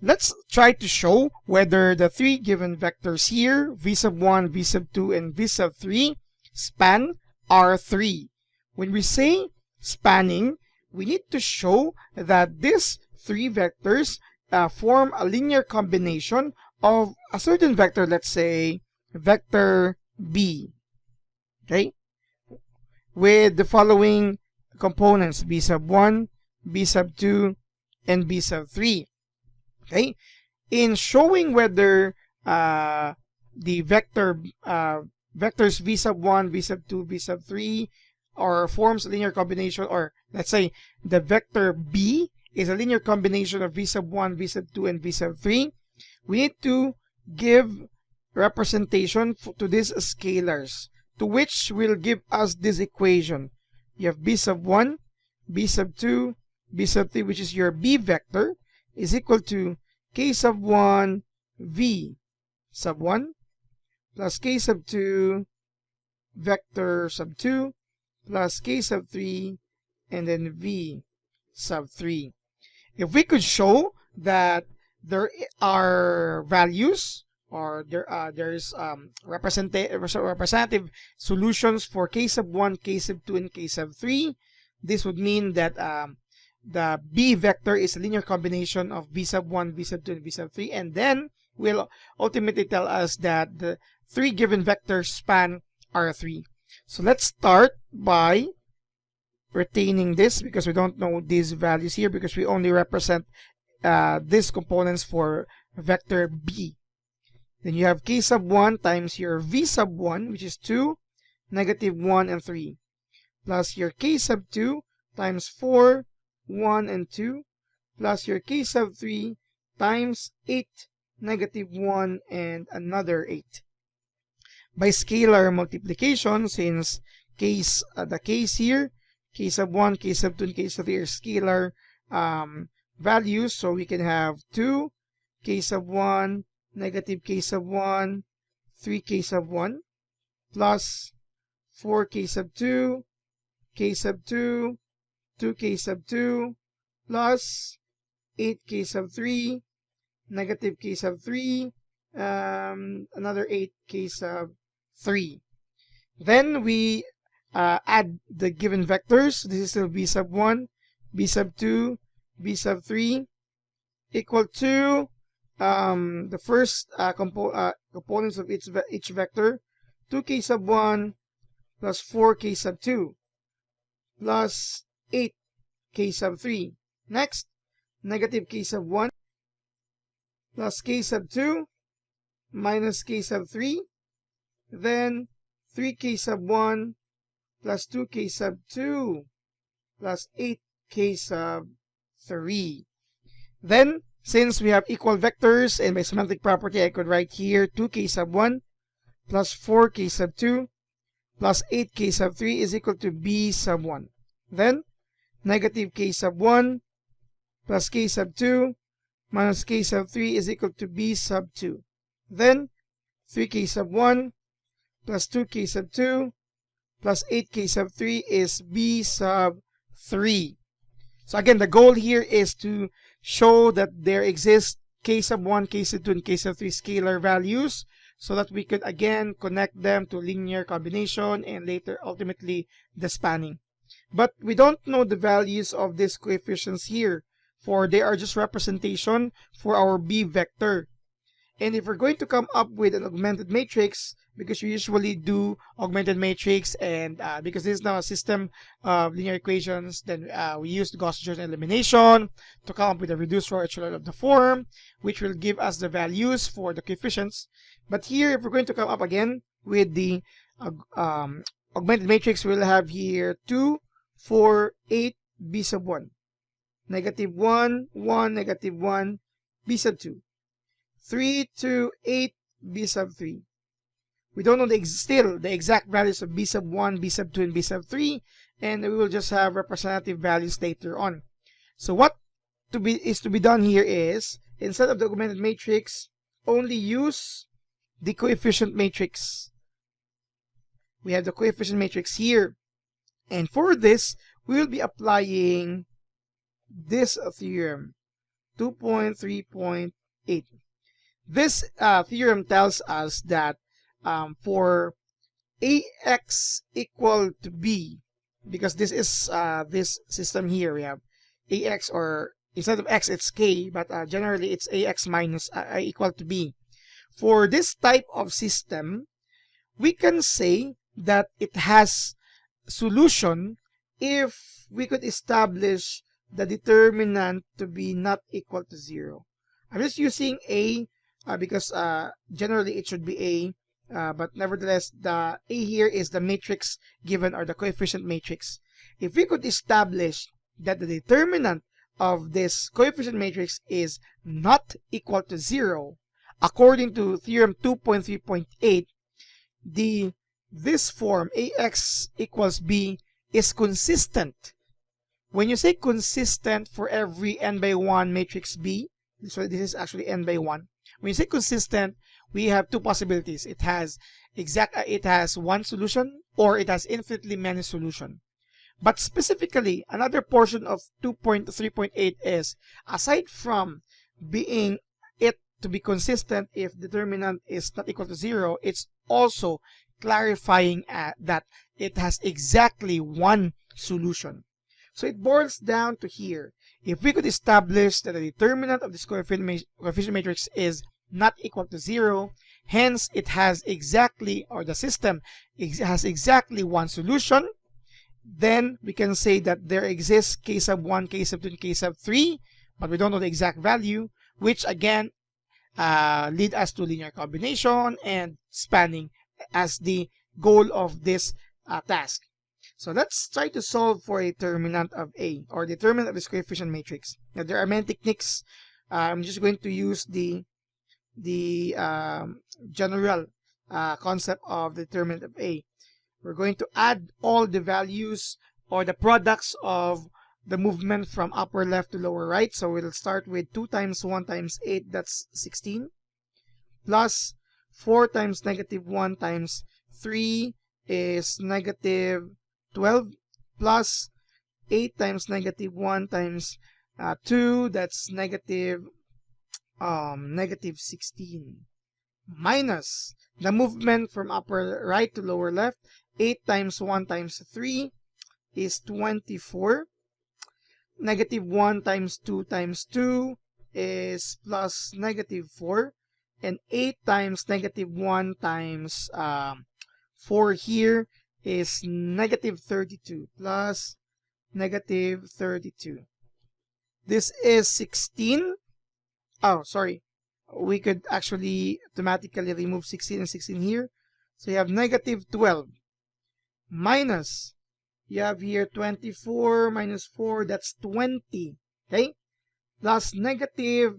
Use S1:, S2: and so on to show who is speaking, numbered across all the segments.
S1: let's try to show whether the three given vectors here, v sub 1, v sub 2, and v sub 3, span R3. When we say spanning, we need to show that these three vectors form a linear combination of a certain vector, let's say vector b, okay, with the following components: b sub 1, b sub 2, and b sub 3. Okay, in showing whether the vectors v sub 1, v sub 2, v sub 3 or forms a linear combination, or let's say the vector b is a linear combination of v sub 1, v sub 2, and v sub 3, we need to give representation to these scalars, to which will give us this equation. You have b sub 1, b sub 2, b sub 3, which is your b vector, is equal to k sub 1 v sub 1 plus k sub 2 vector sub 2 plus k sub 3 and then v sub 3. If we could show that there are values, or there's representative solutions for k sub 1, k sub 2, and k sub 3, this would mean that the b vector is a linear combination of v sub 1, v sub 2, and v sub 3, and then will ultimately tell us that the three given vectors span R3. So let's start by retaining this, because we don't know these values here, because we only represent these components for vector b. Then you have k sub 1 times your v sub 1, which is 2, negative 1, and 3, plus your k sub 2 times 4, 1, and 2, plus your k sub 3 times 8, negative 1, and another 8. By scalar multiplication, since the k's here, k sub 1, k sub 2, and k sub 3 are scalar values, so we can have 2 k sub 1, negative k sub 1, 3 k sub 1, plus 4 k sub 2, k sub 2, 2 k sub 2, plus 8 k sub 3, negative k sub 3, another 8 k sub 3. Then we add the given vectors. This is still b sub 1, b sub 2, b sub 3, equal to the first components of each vector, 2k sub 1 plus 4k sub 2 plus 8k sub 3. Next, negative k sub 1 plus k sub 2 minus k sub 3. Then 3k sub 1 plus 2k sub 2 plus 8k sub 3. Then, since we have equal vectors, and by semantic property, I could write here 2k sub 1 plus 4k sub 2 plus 8k sub 3 is equal to b sub 1. Then, negative k sub 1 plus k sub 2 minus k sub 3 is equal to b sub 2. Then, 3k sub 1 plus 2k sub 2 plus 8k sub 3 is b sub 3. So again, the goal here is to show that there exists k sub 1, k sub 2, and k sub 3 scalar values, so that we could again connect them to linear combination and later ultimately the spanning. But we don't know the values of these coefficients here, for they are just representation for our b vector. And if we're going to come up with an augmented matrix, because we usually do augmented matrix, and because this is now a system of linear equations, then we use the Gaussian elimination to come up with a reduced row echelon of the form, which will give us the values for the coefficients. But here, if we're going to come up again with the augmented matrix, we'll have here 2, 4, 8, b sub 1, negative 1, 1, negative 1, b sub 2, 3, 2, 8, b sub 3. We don't know still the exact values of b sub 1, b sub 2, and b sub 3, and we will just have representative values later on. So what is to be done here is, instead of the augmented matrix, only use the coefficient matrix. We have the coefficient matrix here, and for this, we will be applying this theorem. 2.3.8. This theorem tells us that for ax equal to b, because this is this system here, we have ax, or instead of x it's k, but generally it's ax minus equal to b. For this type of system, we can say that it has solution if we could establish the determinant to be not equal to 0. I'm just using a because generally it should be a, but nevertheless the a here is the matrix given, or the coefficient matrix. If we could establish that the determinant of this coefficient matrix is not equal to 0, according to theorem 2.3.8, this form ax equals b is consistent. When you say consistent for every n by 1 matrix B, so this is actually n by 1. When you say consistent, we have two possibilities. It has one solution, or it has infinitely many solutions. But specifically, another portion of 2.3.8 is, aside from being it to be consistent if determinant is not equal to 0, it's also clarifying that it has exactly one solution. So it boils down to here. If we could establish that the determinant of this coefficient matrix is not equal to 0, hence it has exactly, or the system has exactly one solution, then we can say that there exists k sub 1, k sub 2, and k sub 3, but we don't know the exact value, which again lead us to linear combination and spanning as the goal of this task. So let's try to solve for a determinant of A, or determinant of this coefficient matrix. Now there are many techniques. I'm just going to use the general concept of the determinant of A. We're going to add all the values, or the products of the movement from upper left to lower right. So we'll start with 2 times 1 times 8, that's 16, plus 4 times negative 1 times 3 is negative 12, plus 8 times negative 1 times 2, that's negative 16, minus the movement from upper right to lower left. 8 times 1 times 3 is 24. Negative 1 times 2 times 2 is plus negative 4. And 8 times negative 1 times 4 here is negative 32, plus negative 32. This is 16. Oh, sorry. We could actually automatically remove 16 and 16 here. So you have negative 12 minus, you have here 24 minus 4, that's 20. Okay? Plus negative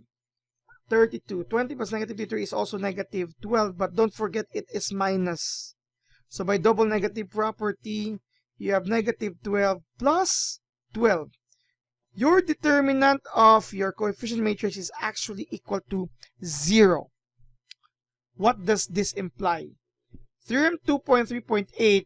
S1: 32. 20 plus negative 33 is also negative 12, but don't forget it is minus. So by double negative property, you have negative 12 plus 12. Your determinant of your coefficient matrix is actually equal to 0. What does this imply? Theorem 2.3.8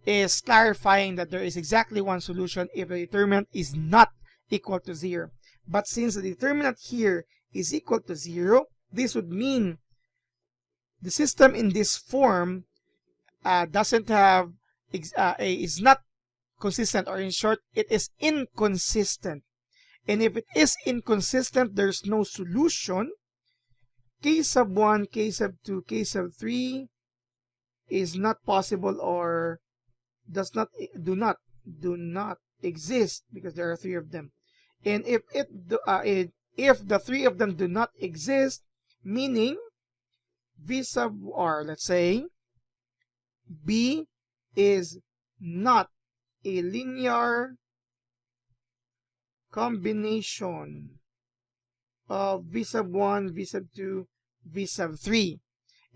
S1: is clarifying that there is exactly one solution if the determinant is not equal to 0. But since the determinant here is equal to 0, this would mean the system in this form doesn't have is not consistent, or in short, it is inconsistent. And if it is inconsistent, there's no solution. K sub 1, K sub 2, K sub 3 is not possible, or do not exist, because there are 3 of them. And if the 3 of them do not exist, meaning V sub, or let's say B is not a linear combination of V sub 1, V sub 2, V sub 3.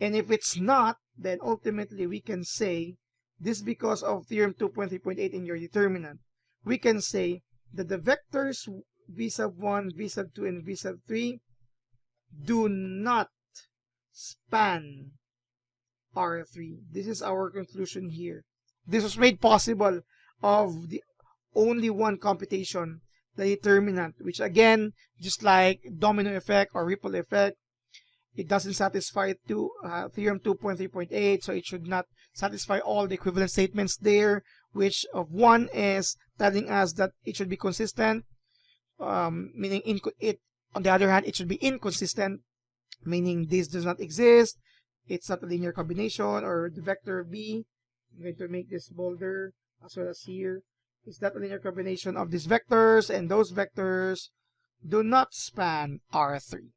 S1: And if it's not, then ultimately we can say, this because of theorem 2.3.8 in your determinant, we can say that the vectors V sub 1, V sub 2, and V sub 3 do not span R3. This is our conclusion here. This was made possible of the only one computation the determinant, which again, just like domino effect or ripple effect, it doesn't satisfy theorem 2.3.8, so it should not satisfy all the equivalent statements there, which of one is telling us that it should be consistent, meaning on the other hand, it should be inconsistent, meaning this does not exist, it's not a linear combination, or the vector b, I'm going to make this bolder as well as here, is that a linear combination of these vectors, and those vectors do not span R3.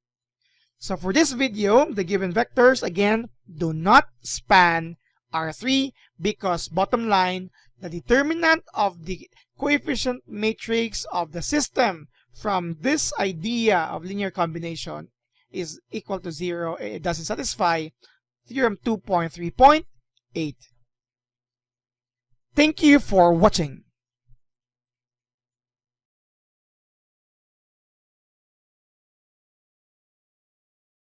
S1: So for this video, the given vectors, again, do not span R3 because, bottom line, the determinant of the coefficient matrix of the system from this idea of linear combination is equal to 0. It doesn't satisfy theorem 2.3.8. Thank you for watching.